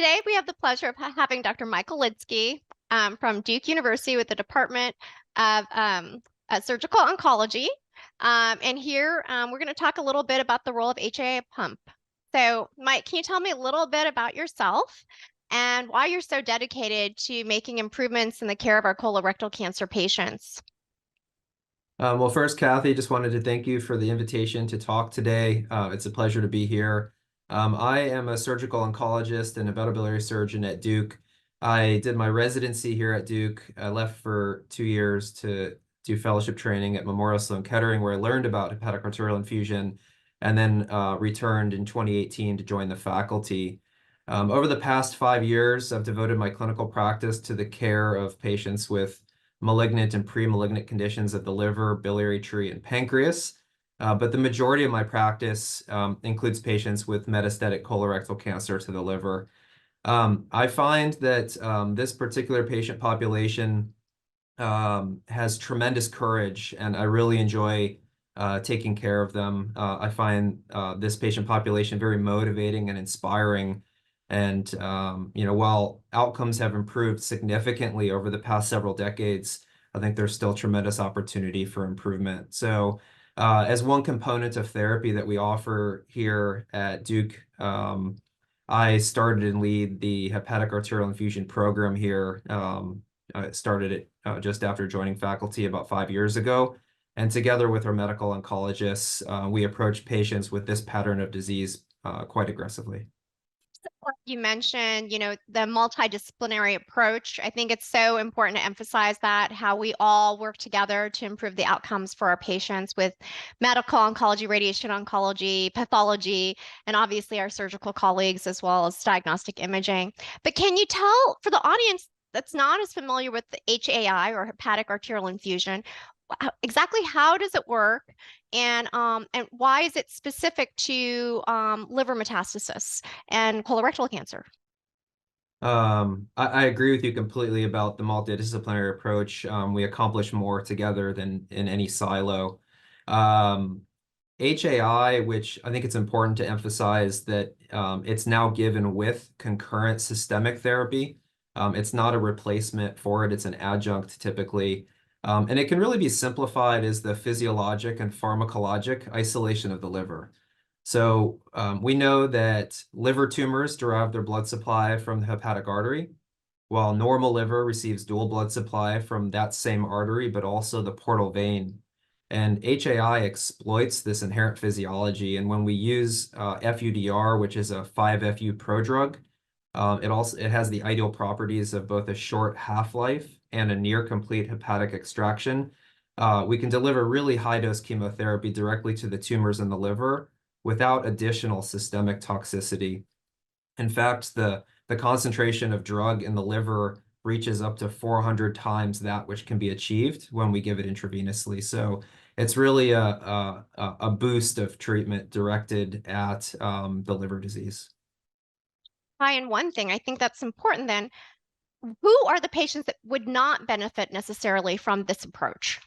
Today, we have the pleasure of having Dr. Michael Lidsky from Duke University with the Department of Surgical Oncology. And here, we're going to talk a little bit about the role of HAI pump. So, Mike, can you tell me a little bit about yourself and why you're so dedicated to making improvements in the care of our colorectal cancer patients? Well, first, Kathy, just wanted to thank you for the invitation to talk today. It's a pleasure to be here. I am a surgical oncologist and a medullary surgeon at Duke. I did my residency here at Duke. I left for 2 years to do fellowship training at Memorial Sloan Kettering, where I learned about hepatic arterial infusion, and then returned in 2018 to join the faculty. Over the past 5 years, I've devoted my clinical practice to the care of patients with malignant and pre-malignant conditions of the liver, biliary tree, and pancreas. But the majority of my practice includes patients with metastatic colorectal cancer to the liver. I find that this particular patient population has tremendous courage, and I really enjoy taking care of them. I find this patient population very motivating and inspiring. And while outcomes have improved significantly over the past several decades, I think there's still tremendous opportunity for improvement. So, as one component of therapy that we offer here at Duke, I started and lead the hepatic arterial infusion program here. I started it just after joining faculty about 5 years ago. And together with our medical oncologists, we approach patients with this pattern of disease quite aggressively. You mentioned, the multidisciplinary approach. I think it's so important to emphasize that, how we all work together to improve the outcomes for our patients with medical oncology, radiation oncology, pathology, and obviously our surgical colleagues, as well as diagnostic imaging. But can you tell, for the audience that's not as familiar with the HAI or hepatic arterial infusion, exactly how does it work, and why is it specific to liver metastasis and colorectal cancer? I agree with you completely about the multidisciplinary approach. We accomplish more together than in any silo. HAI, which I think it's important to emphasize that it's now given with concurrent systemic therapy. It's not a replacement for it, it's an adjunct typically. And it can really be simplified as the physiologic and pharmacologic isolation of the liver. So we know that liver tumors derive their blood supply from the hepatic artery, while normal liver receives dual blood supply from that same artery, but also the portal vein. And HAI exploits this inherent physiology. And when we use FUDR, which is a 5-FU prodrug, it has the ideal properties of both a short half-life and a near complete hepatic extraction. We can deliver really high-dose chemotherapy directly to the tumors in the liver without additional systemic toxicity. In fact, the concentration of drug in the liver reaches up to 400 times that which can be achieved when we give it intravenously. So it's really a boost of treatment directed at the liver disease. Hi, and one thing I think that's important then, who are the patients that would not benefit necessarily from this approach?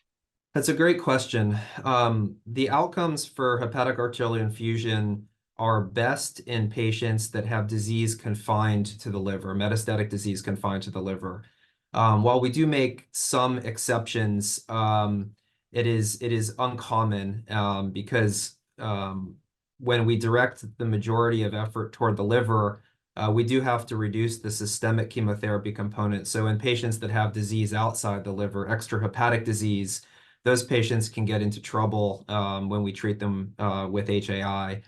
That's a great question. The outcomes for hepatic arterial infusion are best in patients that have disease confined to the liver, metastatic disease confined to the liver. While we do make some exceptions, it is uncommon because when we direct the majority of effort toward the liver, we do have to reduce the systemic chemotherapy component. So in patients that have disease outside the liver, extrahepatic disease, those patients can get into trouble when we treat them with HAI.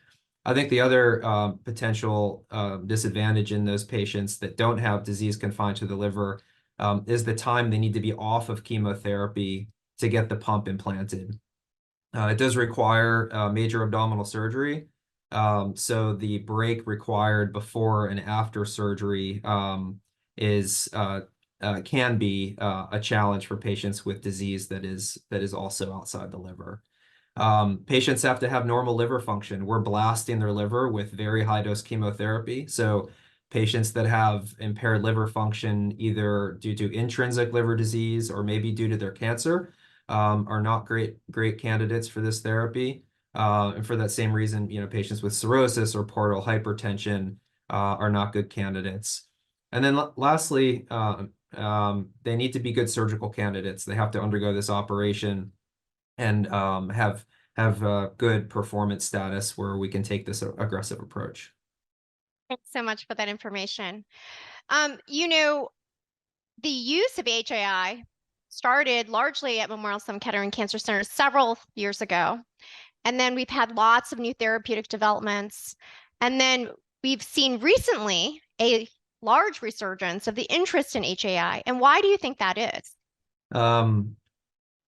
I think the other potential disadvantage in those patients that don't have disease confined to the liver is the time they need to be off of chemotherapy to get the pump implanted. It does require major abdominal surgery. So the break required before and after surgery can be a challenge for patients with disease that is also outside the liver. Patients have to have normal liver function. We're blasting their liver with very high-dose chemotherapy. So patients that have impaired liver function, either due to intrinsic liver disease or maybe due to their cancer, are not great candidates for this therapy. And for that same reason, patients with cirrhosis or portal hypertension are not good candidates. And then lastly, they need to be good surgical candidates. They have to undergo this operation and have good performance status where we can take this aggressive approach. Thanks so much for that information. You know, the use of HAI started largely at Memorial Sloan Kettering Cancer Center several years ago. And then we've had lots of new therapeutic developments. And then we've seen recently a large resurgence of the interest in HAI. And why do you think that is?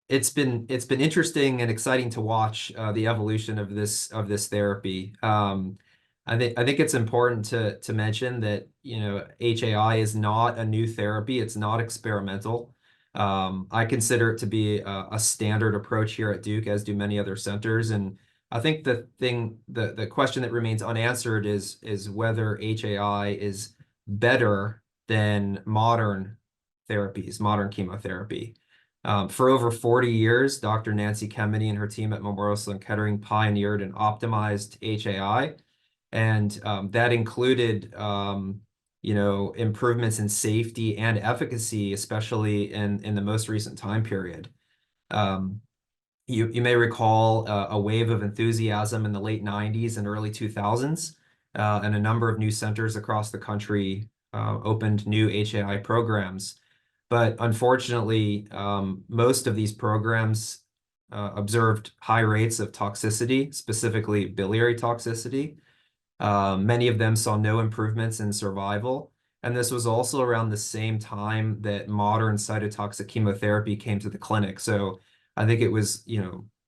It's been interesting and exciting to watch the evolution of this therapy. I think it's important to mention that HAI is not a new therapy. It's not experimental. I consider it to be a standard approach here at Duke, as do many other centers. And I think the question that remains unanswered is whether HAI is better than modern therapies, modern chemotherapy. For over 40 years, Dr. Nancy Kemeny and her team at Memorial Sloan Kettering pioneered and optimized HAI, and that included improvements in safety and efficacy, especially in the most recent time period. You may recall a wave of enthusiasm in the late 90s and early 2000s, and a number of new centers across the country opened new HAI programs. But unfortunately, most of these programs observed high rates of toxicity, specifically biliary toxicity. Many of them saw no improvements in survival. And this was also around the same time that modern cytotoxic chemotherapy came to the clinic. So I think it was,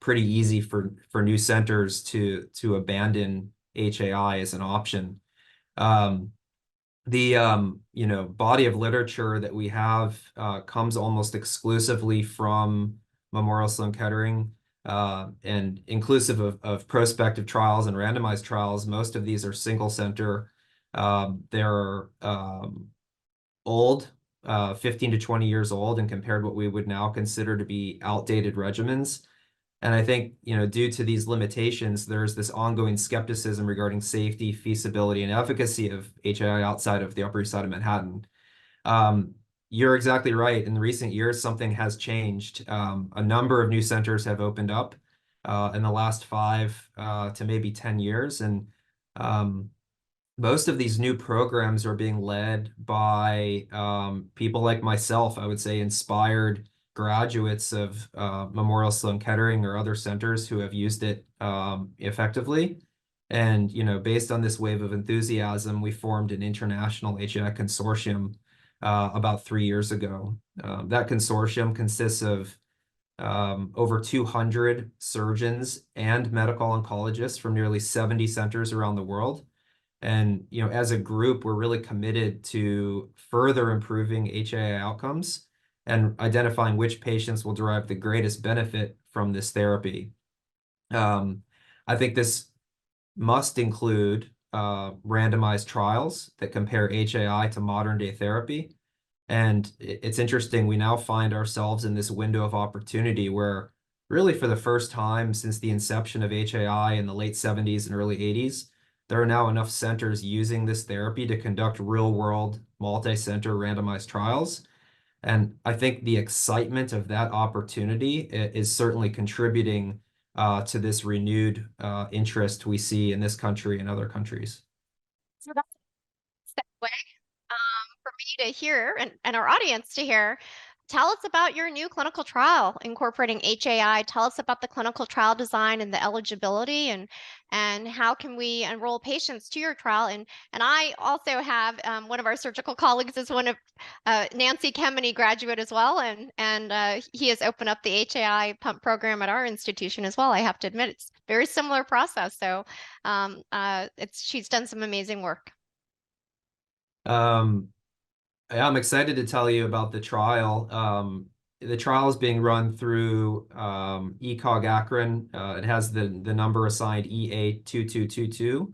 pretty easy for new centers to abandon HAI as an option. The body of literature that we have comes almost exclusively from Memorial Sloan Kettering, and inclusive of prospective trials and randomized trials. Most of these are single center. They're old, 15 to 20 years old, and compared what we would now consider to be outdated regimens. And I think, due to these limitations, there's this ongoing skepticism regarding safety, feasibility, and efficacy of HAI outside of the Upper East Side of Manhattan. You're exactly right. In recent years, something has changed. A number of new centers have opened up in the last 5 to maybe 10 years. And most of these new programs are being led by people like myself, I would say, inspired graduates of Memorial Sloan Kettering or other centers who have used it effectively. And, based on this wave of enthusiasm, we formed an international HAI consortium about 3 years ago. That consortium consists of over 200 surgeons and medical oncologists from nearly 70 centers around the world. And, as a group, we're really committed to further improving HAI outcomes and identifying which patients will derive the greatest benefit from this therapy. I think this must include randomized trials that compare HAI to modern day therapy. And it's interesting, we now find ourselves in this window of opportunity where really for the first time since the inception of HAI in the late 70s and early 80s, there are now enough centers using this therapy to conduct real-world, multi-center randomized trials. And I think the excitement of that opportunity is certainly contributing to this renewed interest we see in this country and other countries. So that's a segue for me to hear and our audience to hear. Tell us about your new clinical trial incorporating HAI. Tell us about the clinical trial design and the eligibility, and how can we enroll patients to your trial. And I also have one of our surgical colleagues is one of Nancy Kemeny graduate as well, and he has opened up the HAI pump program at our institution as well. I have to admit, it's a very similar process. So she's done some amazing work. I'm excited to tell you about the trial. The trial is being run through ECOG Akron. It has the number assigned EA2222,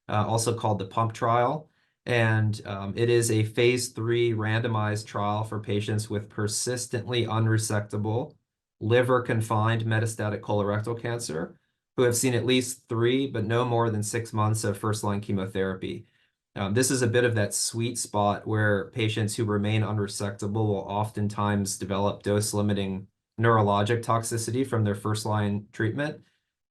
also called the PUMP trial. And it is a phase 3 randomized trial for patients with persistently unresectable, liver-confined metastatic colorectal cancer who have seen at least 3, but no more than 6 months of first-line chemotherapy. This is a bit of that sweet spot where patients who remain unresectable will oftentimes develop dose-limiting neurologic toxicity from their first-line treatment.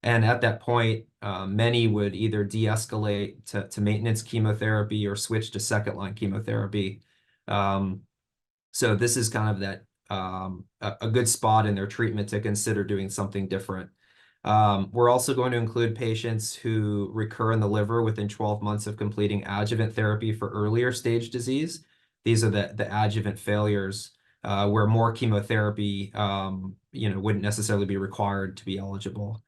And at that point, many would either de-escalate to maintenance chemotherapy or switch to second-line chemotherapy. So this is kind of that a good spot in their treatment to consider doing something different. We're also going to include patients who recur in the liver within 12 months of completing adjuvant therapy for earlier stage disease. These are the adjuvant failures where more chemotherapy wouldn't necessarily be required to be eligible.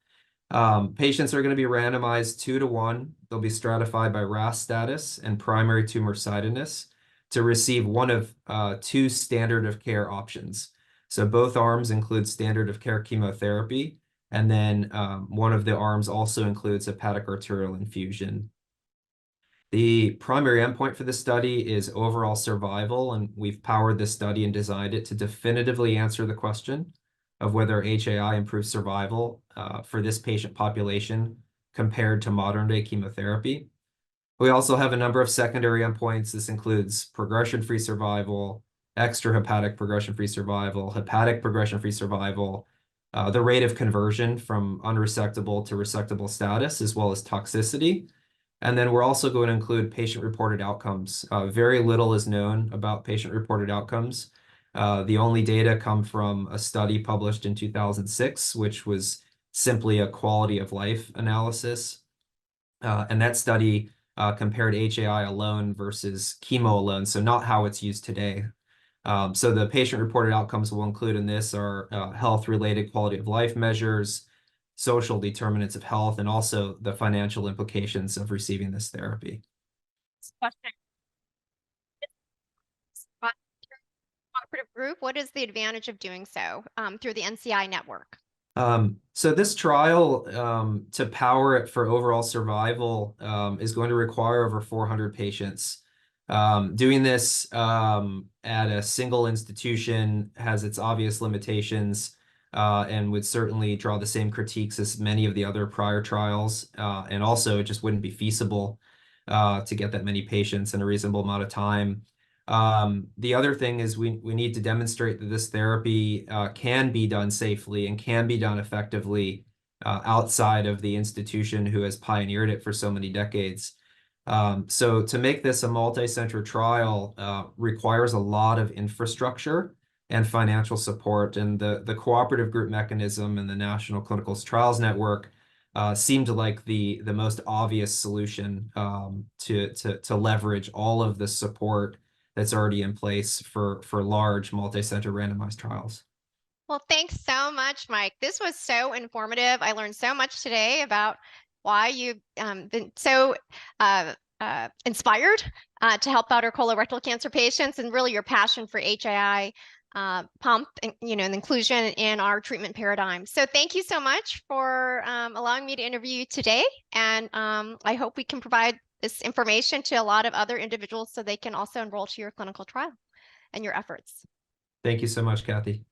Patients are going to be randomized 2-to-1. They'll be stratified by RAS status and primary tumor sidedness to receive one of two standard of care options. So both arms include standard of care chemotherapy, and then one of the arms also includes hepatic arterial infusion. The primary endpoint for the study is overall survival, and we've powered this study and designed it to definitively answer the question of whether HAI improves survival for this patient population compared to modern-day chemotherapy. We also have a number of secondary endpoints. This includes progression-free survival, extrahepatic progression-free survival, hepatic progression-free survival, the rate of conversion from unresectable to resectable status, as well as toxicity. And then we're also going to include patient-reported outcomes. Very little is known about patient-reported outcomes. The only data come from a study published in 2006, which was simply a quality of life analysis. And that study compared HAI alone versus chemo alone, so not how it's used today. So the patient-reported outcomes we'll include in this are health-related quality of life measures, social determinants of health, and also the financial implications of receiving this therapy. Question. Cooperative group, what is the advantage of doing so through the NCI network? So this trial, to power it for overall survival, is going to require over 400 patients. Doing this at a single institution has its obvious limitations and would certainly draw the same critiques as many of the other prior trials. And also, it just wouldn't be feasible to get that many patients in a reasonable amount of time. The other thing is we need to demonstrate that this therapy can be done safely and can be done effectively outside of the institution who has pioneered it for so many decades. So to make this a multi-center trial requires a lot of infrastructure and financial support, and the cooperative group mechanism and the National Clinical Trials Network seemed like the most obvious solution to leverage all of the support that's already in place for large multi-center randomized trials. Well, thanks so much, Mike. This was so informative. I learned so much today about why you've been so inspired to help out our colorectal cancer patients, and really your passion for HAI pump and and inclusion in our treatment paradigm. So thank you so much for allowing me to interview you today, and I hope we can provide this information to a lot of other individuals so they can also enroll to your clinical trial and your efforts. Thank you so much, Cathy.